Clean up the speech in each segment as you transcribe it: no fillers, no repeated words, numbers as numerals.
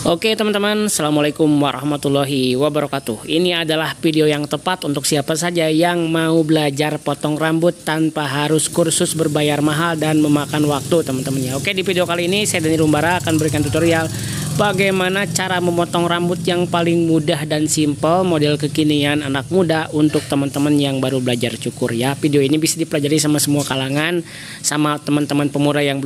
Oke teman-teman, Assalamualaikum warahmatullahi wabarakatuh. Ini adalah video yang tepat untuk siapa saja yang mau belajar potong rambut tanpa harus kursus berbayar mahal dan memakan waktu teman-teman ya. Oke, di video kali ini saya Dani Rumbara akan berikan tutorial bagaimana cara memotong rambut yang paling mudah dan simple, model kekinian anak muda untuk teman-teman yang baru belajar cukur ya. Video ini bisa dipelajari sama semua kalangan, sama teman-teman pemula yang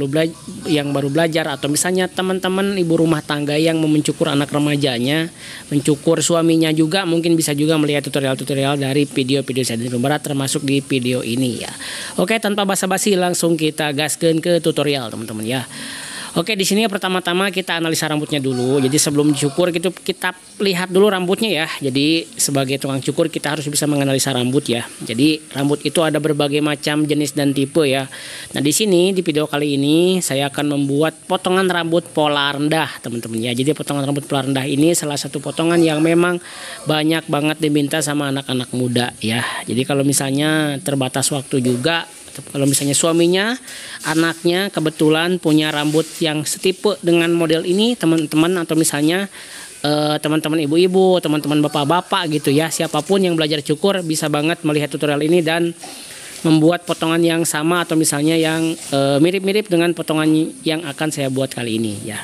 baru belajar, atau misalnya teman-teman ibu rumah tangga yang mau mencukur anak remajanya, mencukur suaminya juga, mungkin bisa juga melihat tutorial-tutorial dari video-video saya Dani Rumbara termasuk di video ini ya. Oke, tanpa basa-basi langsung kita gaskeun ke tutorial teman-teman ya. Oke, di sini pertama-tama kita analisa rambutnya dulu. Jadi sebelum dicukur gitu kita lihat dulu rambutnya ya. Jadi sebagai tukang cukur kita harus bisa menganalisa rambut ya. Jadi rambut itu ada berbagai macam jenis dan tipe ya. Nah, di sini di video kali ini saya akan membuat potongan rambut pola rendah teman-teman ya. Jadi potongan rambut pola rendah ini salah satu potongan yang memang banyak banget diminta sama anak-anak muda ya. Jadi kalau misalnya terbatas waktu juga, kalau misalnya suaminya, anaknya kebetulan punya rambut yang setipe dengan model ini teman-teman, atau misalnya teman-teman ibu-ibu, teman-teman bapak-bapak gitu ya, siapapun yang belajar cukur bisa banget melihat tutorial ini dan membuat potongan yang sama atau misalnya yang mirip-mirip dengan potongan yang akan saya buat kali ini ya.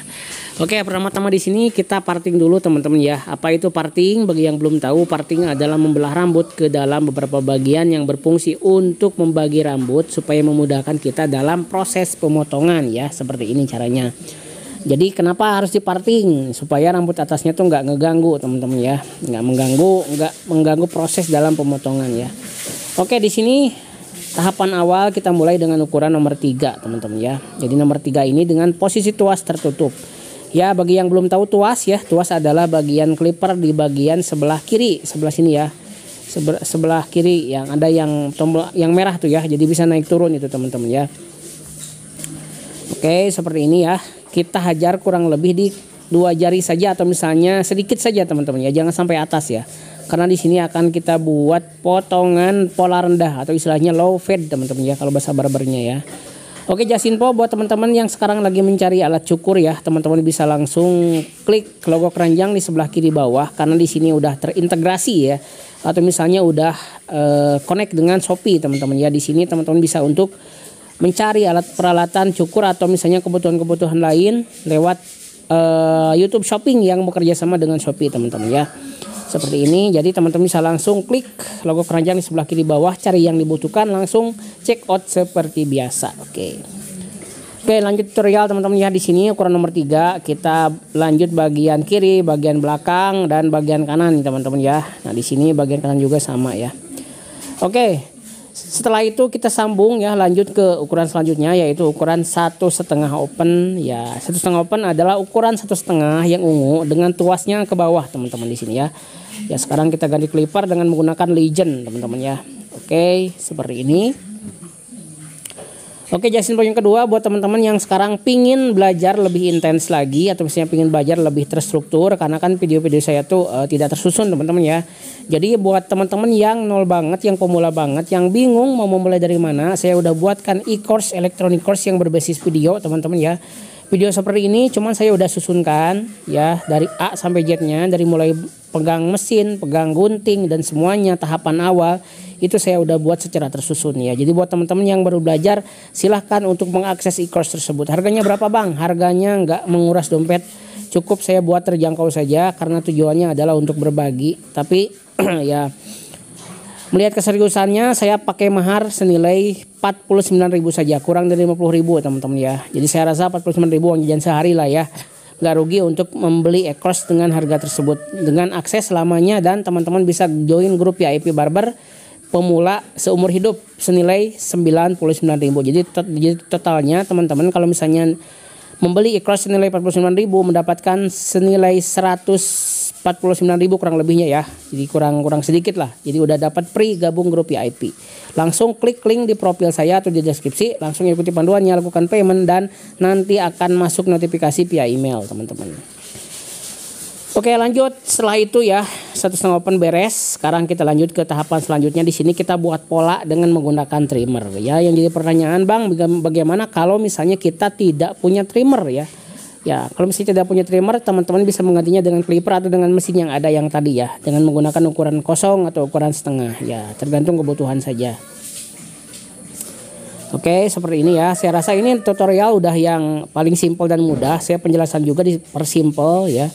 Oke, pertama-tama di sini kita parting dulu teman-teman ya. Apa itu parting? Bagi yang belum tahu, parting adalah membelah rambut ke dalam beberapa bagian yang berfungsi untuk membagi rambut supaya memudahkan kita dalam proses pemotongan ya. Seperti ini caranya. Jadi kenapa harus diparting? Supaya rambut atasnya tuh nggak ngeganggu teman-teman ya, nggak mengganggu proses dalam pemotongan ya. Oke, di sini tahapan awal kita mulai dengan ukuran nomor 3 teman-teman ya. Jadi nomor 3 ini dengan posisi tuas tertutup. Ya, bagi yang belum tahu tuas ya, tuas adalah bagian clipper di bagian sebelah kiri, sebelah sini ya. Sebelah kiri yang ada yang tombol yang merah tuh ya. Jadi bisa naik turun itu teman-teman ya. Oke, seperti ini ya. Kita hajar kurang lebih di 2 jari saja atau misalnya sedikit saja teman-teman ya. Jangan sampai atas ya. Karena di sini akan kita buat potongan pola rendah atau istilahnya low fade teman-teman ya kalau bahasa barbernya ya. Oke, just info buat teman-teman yang sekarang lagi mencari alat cukur ya, teman-teman bisa langsung klik logo keranjang di sebelah kiri bawah karena di sini udah terintegrasi ya, atau misalnya udah connect dengan Shopee teman-teman ya. Di sini teman-teman bisa untuk mencari alat peralatan cukur atau misalnya kebutuhan-kebutuhan lain lewat YouTube Shopping yang bekerja sama dengan Shopee teman-teman ya. Seperti ini, jadi teman-teman bisa langsung klik logo keranjang di sebelah kiri bawah, cari yang dibutuhkan, langsung check out seperti biasa. Oke, lanjut tutorial teman-teman ya. Di sini ukuran nomor 3 kita lanjut bagian kiri, bagian belakang dan bagian kanan teman-teman ya. Nah, di sini bagian kanan juga sama ya. Oke, setelah itu kita sambung ya, lanjut ke ukuran selanjutnya yaitu ukuran 1,5 open ya. 1,5 open adalah ukuran 1,5 yang ungu dengan tuasnya ke bawah teman-teman di sini ya. Ya, sekarang kita ganti clipper dengan menggunakan legend teman-teman ya. Oke, seperti ini. Oke, jasin poin yang kedua buat teman-teman yang sekarang pingin belajar lebih intens lagi atau misalnya pingin belajar lebih terstruktur, karena kan video-video saya tuh tidak tersusun teman-teman ya. Jadi buat teman-teman yang nol banget, yang pemula banget, yang bingung mau memulai dari mana, saya udah buatkan e-course, electronic course yang berbasis video teman-teman ya. Video seperti ini cuman saya udah susunkan ya, dari A sampai Z-nya, dari mulai pegang mesin, pegang gunting dan semuanya tahapan awal itu saya udah buat secara tersusun ya. Jadi buat teman-teman yang baru belajar silahkan untuk mengakses e-course tersebut. Harganya berapa bang? Harganya nggak menguras dompet, cukup saya buat terjangkau saja karena tujuannya adalah untuk berbagi. Tapi ya melihat keseriusannya saya pakai mahar senilai 49.000 saja, kurang dari 50.000 teman-teman ya. Jadi saya rasa 49.000 uang jajan sehari lah ya. Gak rugi untuk membeli e-course dengan harga tersebut, dengan akses selamanya, dan teman-teman bisa join grup VIP barber pemula seumur hidup senilai 99.000. Jadi totalnya teman-teman kalau misalnya membeli e-course senilai 49.000 mendapatkan senilai 149.000 kurang lebihnya ya. Jadi kurang sedikit lah. Jadi udah dapat free gabung grup VIP. Langsung klik link di profil saya atau di deskripsi, langsung ikuti panduannya, lakukan payment dan nanti akan masuk notifikasi via email teman-teman. Oke, lanjut setelah itu ya, 1,5 open beres. Sekarang kita lanjut ke tahapan selanjutnya. Di sini kita buat pola dengan menggunakan trimmer ya. Yang jadi pertanyaan, bang, bagaimana kalau misalnya kita tidak punya trimmer ya? Ya, kalau misalnya tidak punya trimmer, teman-teman bisa menggantinya dengan clipper atau dengan mesin yang ada yang tadi ya, dengan menggunakan ukuran kosong atau ukuran setengah ya, tergantung kebutuhan saja. Oke, seperti ini ya. Saya rasa ini tutorial udah yang paling simpel dan mudah. Saya penjelasan juga dipersimpel ya.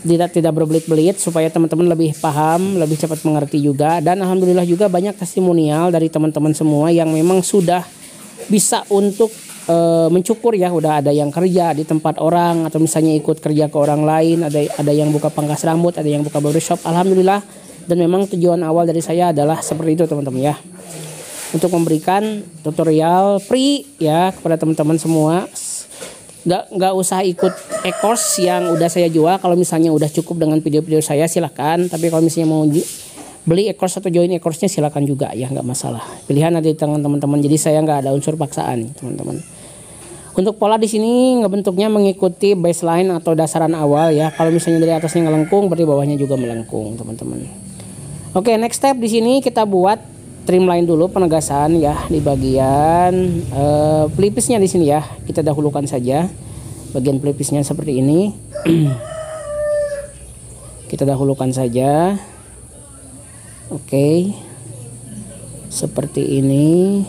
Tidak berbelit-belit supaya teman-teman lebih paham, lebih cepat mengerti juga. Dan alhamdulillah juga banyak testimonial dari teman-teman semua yang memang sudah bisa untuk mencukur ya. Udah ada yang kerja di tempat orang atau misalnya ikut kerja ke orang lain, ada yang buka pangkas rambut, ada yang buka barbershop. Alhamdulillah. Dan memang tujuan awal dari saya adalah seperti itu teman-teman ya, untuk memberikan tutorial free ya kepada teman-teman semua. Nggak usah ikut e-course yang udah saya jual. Kalau misalnya udah cukup dengan video-video saya silahkan, tapi kalau misalnya mau beli e-course atau join e-course-nya silakan juga ya, nggak masalah. Pilihan ada di tangan teman-teman, jadi saya nggak ada unsur paksaan teman-teman. Untuk pola di sini ngebentuknya mengikuti baseline atau dasaran awal ya. Kalau misalnya dari atasnya ngelengkung, berarti bawahnya juga melengkung teman-teman. Oke, next step di sini kita buat trimline dulu, penegasan ya di bagian pelipisnya di sini ya. Kita dahulukan saja bagian pelipisnya seperti ini. Kita dahulukan saja. Oke. Seperti ini.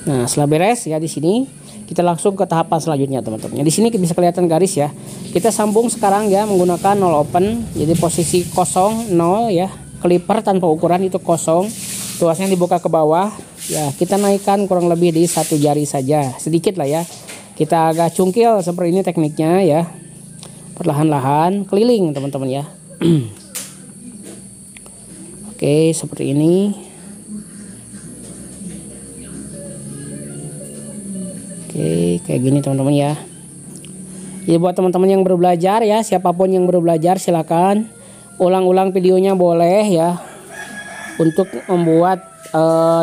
Nah, setelah beres ya di sini, kita langsung ke tahapan selanjutnya teman-teman. Di sini bisa kelihatan garis ya. Kita sambung sekarang ya menggunakan nol open. Jadi posisi kosong 0 ya. Clipper tanpa ukuran itu kosong. Tuasnya dibuka ke bawah. Ya, kita naikkan kurang lebih di 1 jari saja. Sedikit lah ya. Kita agak cungkil seperti ini tekniknya ya. Perlahan-lahan keliling teman-teman ya. Oke, seperti ini. Oke, kayak gini teman-teman ya. Jadi buat teman-teman yang baru belajar ya, siapapun yang baru belajar silakan ulang-ulang videonya boleh ya, untuk membuat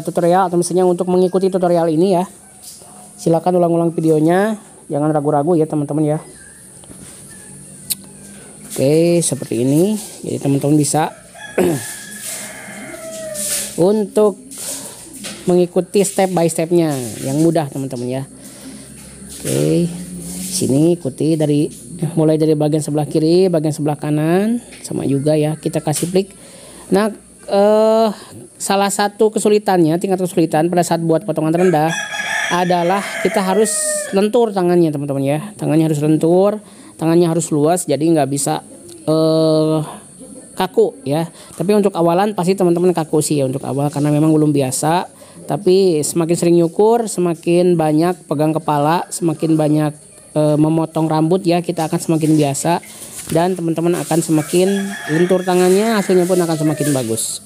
tutorial atau misalnya untuk mengikuti tutorial ini ya. Silakan ulang-ulang videonya, jangan ragu-ragu ya teman-teman ya. Oke, seperti ini. Jadi teman-teman bisa untuk mengikuti step by stepnya yang mudah teman-teman ya. Oke, sini ikuti mulai dari bagian sebelah kiri, bagian sebelah kanan, sama juga ya. Kita kasih flick. Nah, salah satu kesulitannya, tingkat kesulitan pada saat buat potongan rendah adalah kita harus lentur tangannya teman-teman ya. Tangannya harus lentur, tangannya harus luas, jadi nggak bisa kaku ya. Tapi untuk awalan pasti teman-teman kaku sih ya untuk awal, karena memang belum biasa. Tapi semakin sering nyukur, semakin banyak pegang kepala, semakin banyak memotong rambut ya, kita akan semakin biasa dan teman-teman akan semakin lentur tangannya, hasilnya pun akan semakin bagus.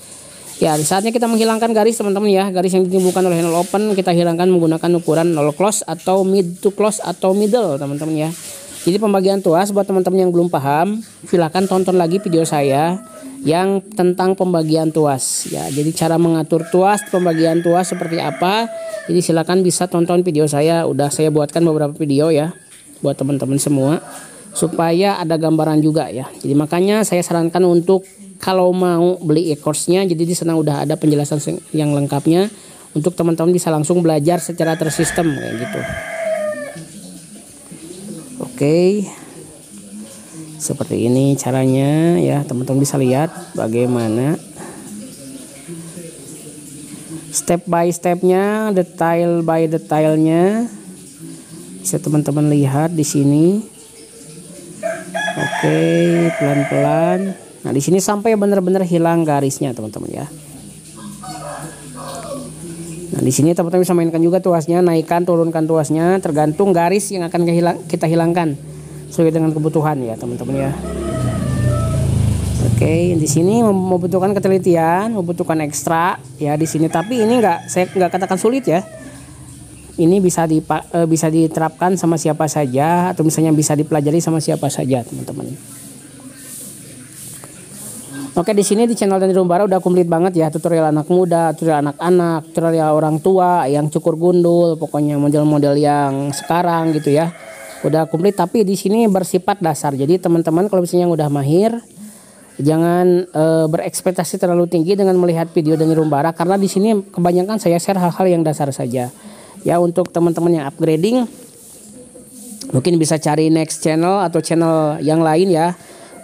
Ya, saatnya kita menghilangkan garis teman-teman ya. Garis yang ditimbulkan oleh nol open kita hilangkan menggunakan ukuran nol close atau mid to close atau middle teman-teman ya. Jadi pembagian tuas buat teman-teman yang belum paham, silakan tonton lagi video saya yang tentang pembagian tuas ya. Jadi cara mengatur tuas, pembagian tuas seperti apa. Jadi silakan bisa tonton video saya, udah saya buatkan beberapa video ya buat teman-teman semua supaya ada gambaran juga ya. Jadi makanya saya sarankan untuk kalau mau beli e-course-nya, jadi di sana udah ada penjelasan yang lengkapnya untuk teman-teman bisa langsung belajar secara tersistem kayak gitu. Oke. Seperti ini caranya ya, teman-teman bisa lihat bagaimana step by stepnya, detail by detailnya bisa teman-teman lihat di sini. Oke, pelan-pelan. Nah, di sini sampai benar-benar hilang garisnya teman-teman ya. Nah, di sini teman-teman bisa mainkan juga tuasnya, naikkan turunkan tuasnya tergantung garis yang akan kita hilangkan sesuai dengan kebutuhan ya teman-teman ya. Oke, di sini membutuhkan ketelitian, membutuhkan ekstra ya di sini. Tapi ini saya nggak katakan sulit ya. Ini bisa diterapkan sama siapa saja atau misalnya bisa dipelajari sama siapa saja teman-teman. Oke, di sini di channel Dani Rumbara udah komplit banget ya, tutorial anak muda, tutorial anak-anak, tutorial orang tua yang cukur gundul, pokoknya model-model yang sekarang gitu ya. Udah komplit, tapi di sini bersifat dasar. Jadi teman-teman kalau misalnya udah mahir, Jangan berekspektasi terlalu tinggi dengan melihat video dari Rumbara, karena di sini kebanyakan saya share hal-hal yang dasar saja. Ya, untuk teman-teman yang upgrading mungkin bisa cari next channel atau channel yang lain ya,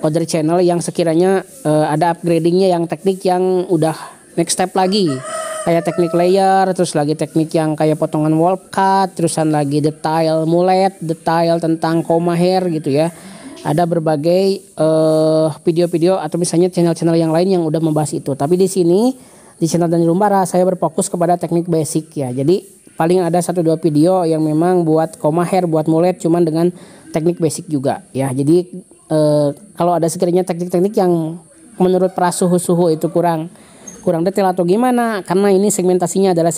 other channel yang sekiranya ada upgradingnya, yang teknik yang udah next step lagi, kayak teknik layer, terus lagi teknik yang kayak potongan wall cut, terusan lagi detail mullet, detail tentang coma hair gitu ya. Ada berbagai video-video atau misalnya channel-channel yang lain yang udah membahas itu. Tapi di sini di channel Dani Rumbara saya berfokus kepada teknik basic ya. Jadi paling ada 1-2 video yang memang buat coma hair, buat mullet, cuman dengan teknik basic juga ya. Jadi kalau ada sekiranya teknik-teknik yang menurut para suhu itu kurang detail atau gimana, karena ini segmentasinya adalah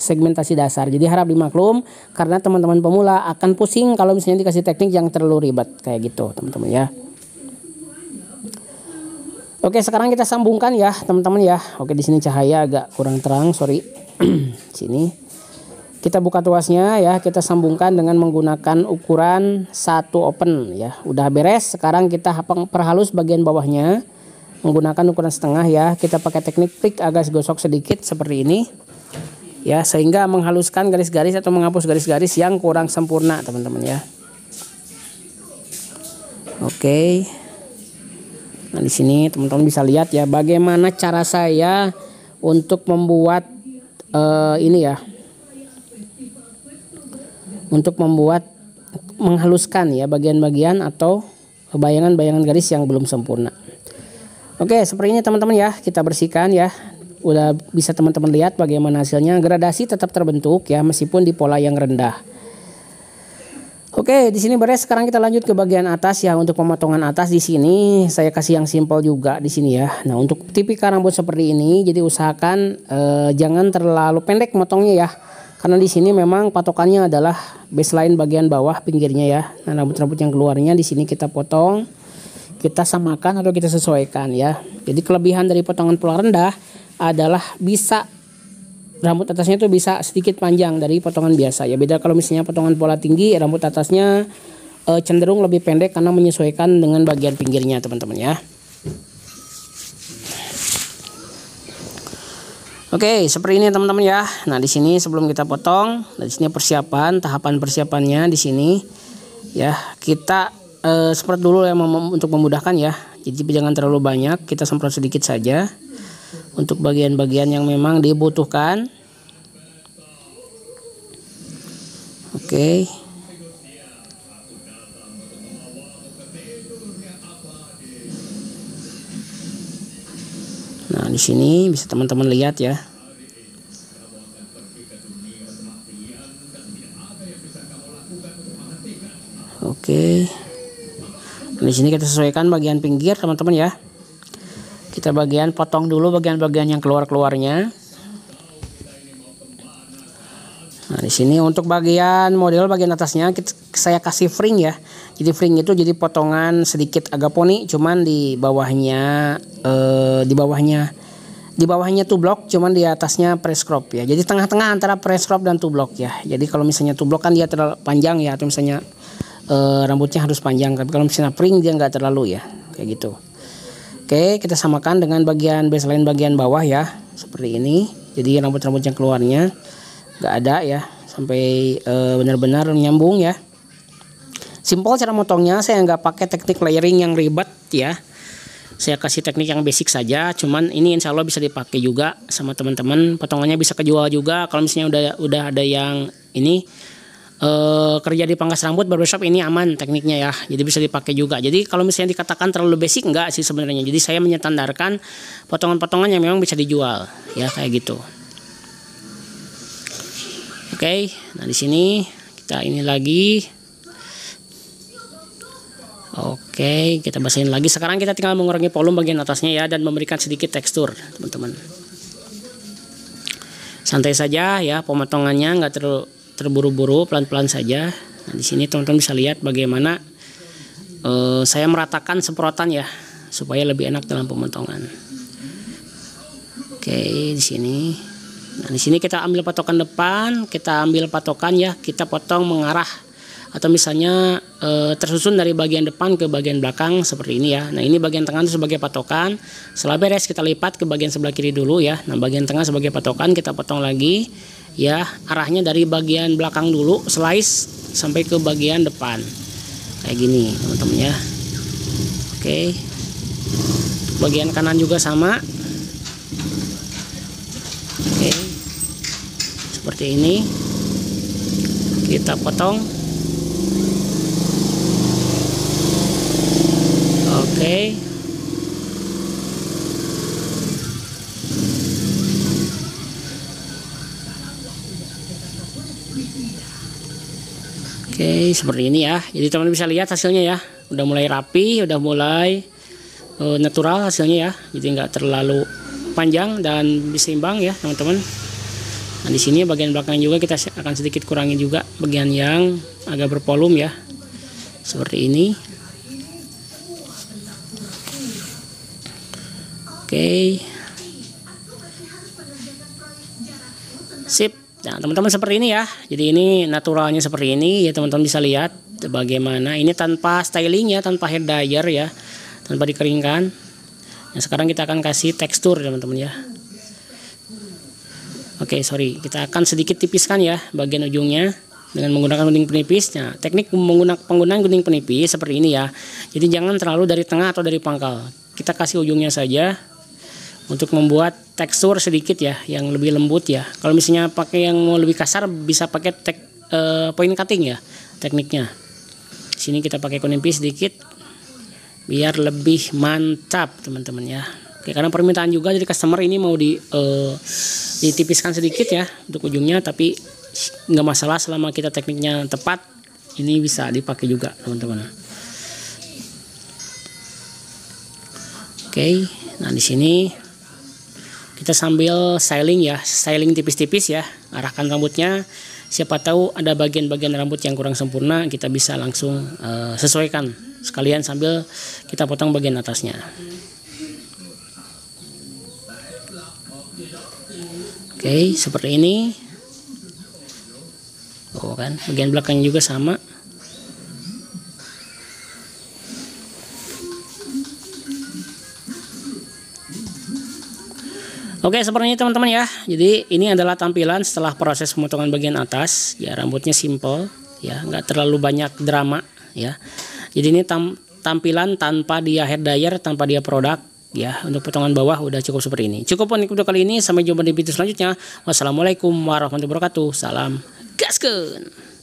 segmentasi dasar. Jadi harap dimaklum, karena teman-teman pemula akan pusing kalau misalnya dikasih teknik yang terlalu ribet kayak gitu, teman-teman ya. Oke, sekarang kita sambungkan ya, teman-teman ya. Oke, di sini cahaya agak kurang terang, sorry. Sini. Kita buka tuasnya ya, kita sambungkan dengan menggunakan ukuran 1 open ya. Udah beres, sekarang kita perhalus bagian bawahnya menggunakan ukuran setengah ya. Kita pakai teknik flick, agak gosok sedikit seperti ini ya, sehingga menghaluskan garis-garis atau menghapus garis-garis yang kurang sempurna, teman-teman ya. Oke. Nah, di sini teman-teman bisa lihat ya bagaimana cara saya untuk membuat ini ya. Untuk menghaluskan ya bagian-bagian atau bayangan-bayangan garis yang belum sempurna. Oke, seperti ini teman-teman ya, kita bersihkan ya. Udah bisa teman-teman lihat bagaimana hasilnya. Gradasi tetap terbentuk ya, meskipun di pola yang rendah. Oke, di sini beres. Sekarang kita lanjut ke bagian atas ya. Untuk pemotongan atas di sini saya kasih yang simpel juga di sini ya. Nah, untuk tipikal rambut seperti ini, jadi usahakan jangan terlalu pendek motongnya ya. Karena di sini memang patokannya adalah baseline bagian bawah pinggirnya ya. Nah, rambut-rambut yang keluarnya di sini kita potong, kita samakan atau kita sesuaikan ya. Jadi kelebihan dari potongan pola rendah adalah bisa rambut atasnya tuh bisa sedikit panjang dari potongan biasa ya. Beda kalau misalnya potongan pola tinggi, rambut atasnya cenderung lebih pendek karena menyesuaikan dengan bagian pinggirnya, teman-teman ya. Oke, seperti ini teman-teman ya. Nah, di sini sebelum kita potong, di sini tahapan persiapannya di sini ya. Kita semprot dulu ya untuk memudahkan ya. Jadi jangan terlalu banyak, kita semprot sedikit saja untuk bagian-bagian yang memang dibutuhkan. Oke. Nah, di sini bisa teman-teman lihat ya. Oke. Di sini kita sesuaikan bagian pinggir, teman-teman ya. Kita potong dulu bagian-bagian yang keluarnya. Nah, di sini untuk bagian atasnya saya kasih fring ya. Jadi fring itu jadi potongan sedikit agak poni, cuman di bawahnya tublok, cuman di atasnya press crop ya. Jadi tengah-tengah antara press crop dan tublok ya. Jadi kalau misalnya tublok kan dia terlalu panjang ya, atau misalnya rambutnya harus panjang. Tapi kalau misalnya fring dia nggak terlalu ya, kayak gitu. Oke, kita samakan dengan baseline bagian bawah ya, seperti ini. Jadi rambut-rambut yang keluarnya nggak ada ya, sampai benar-benar nyambung ya. Simpel cara motongnya, saya nggak pakai teknik layering yang ribet ya. Saya kasih teknik yang basic saja, cuman ini insya Allah bisa dipakai juga sama teman-teman. Potongannya bisa kejual juga. Kalau misalnya udah ada yang ini kerja di pangkas rambut barbershop, ini aman tekniknya ya, jadi bisa dipakai juga. Jadi kalau misalnya dikatakan terlalu basic, enggak sih sebenarnya. Jadi saya menyetandarkan potongan-potongan yang memang bisa dijual ya, kayak gitu. Oke, nah di sini kita ini lagi. Oke, kita basahin lagi. Sekarang kita tinggal mengurangi volume bagian atasnya ya, dan memberikan sedikit tekstur, teman-teman. Santai saja ya, pemotongannya nggak terlalu terburu-buru, pelan-pelan saja. Nah, di sini teman-teman bisa lihat bagaimana saya meratakan semprotan ya, supaya lebih enak dalam pemotongan. Oke, di sini. Nah, di sini kita ambil patokan depan, kita ambil patokan ya, kita potong mengarah atau misalnya tersusun dari bagian depan ke bagian belakang seperti ini ya. Nah ini bagian tengah itu sebagai patokan. Setelah beres kita lipat ke bagian sebelah kiri dulu ya. Nah bagian tengah sebagai patokan kita potong lagi ya, arahnya dari bagian belakang dulu slice sampai ke bagian depan kayak gini teman-teman ya. Oke, bagian kanan juga sama. Oke, seperti ini kita potong. Oke, seperti ini ya. Jadi teman-teman bisa lihat hasilnya ya, udah mulai rapi, udah mulai natural hasilnya ya. Jadi nggak terlalu panjang dan seimbang ya teman-teman. Nah di sini bagian belakang juga kita akan sedikit kurangi juga bagian yang agak bervolume ya, seperti ini. Oke, sip. Nah teman-teman seperti ini ya. Jadi ini naturalnya seperti ini ya, teman-teman bisa lihat bagaimana ini tanpa styling ya, tanpa hair dryer ya, tanpa dikeringkan. Nah sekarang kita akan kasih tekstur teman-teman ya. Oke, sorry, kita akan sedikit tipiskan ya bagian ujungnya dengan menggunakan gunting penipis. Nah teknik penggunaan gunting penipis seperti ini ya. Jadi jangan terlalu dari tengah atau dari pangkal, kita kasih ujungnya saja untuk membuat tekstur sedikit ya, yang lebih lembut ya. Kalau misalnya pakai yang mau lebih kasar bisa pakai point cutting ya tekniknya. Sini kita pakai penipis sedikit biar lebih mantap teman-teman ya. Oke, karena permintaan juga dari customer ini mau ditipiskan sedikit ya untuk ujungnya, tapi nggak masalah selama kita tekniknya tepat, ini bisa dipakai juga teman-teman. Oke, nah di sini kita sambil styling ya, styling tipis-tipis ya, arahkan rambutnya. Siapa tahu ada bagian-bagian rambut yang kurang sempurna, kita bisa langsung sesuaikan sekalian sambil kita potong bagian atasnya. Oke, seperti ini. Oh kan, bagian belakangnya juga sama. Oke, seperti ini teman-teman ya. Jadi ini adalah tampilan setelah proses pemotongan bagian atas. Ya rambutnya simple ya, nggak terlalu banyak drama ya. Jadi ini tampilan tanpa dia hair dryer, tanpa dia produk ya. Untuk potongan bawah udah cukup seperti ini. Cukup untuk video kali ini, sampai jumpa di video selanjutnya. Wassalamualaikum warahmatullahi wabarakatuh. Salam gaskeun.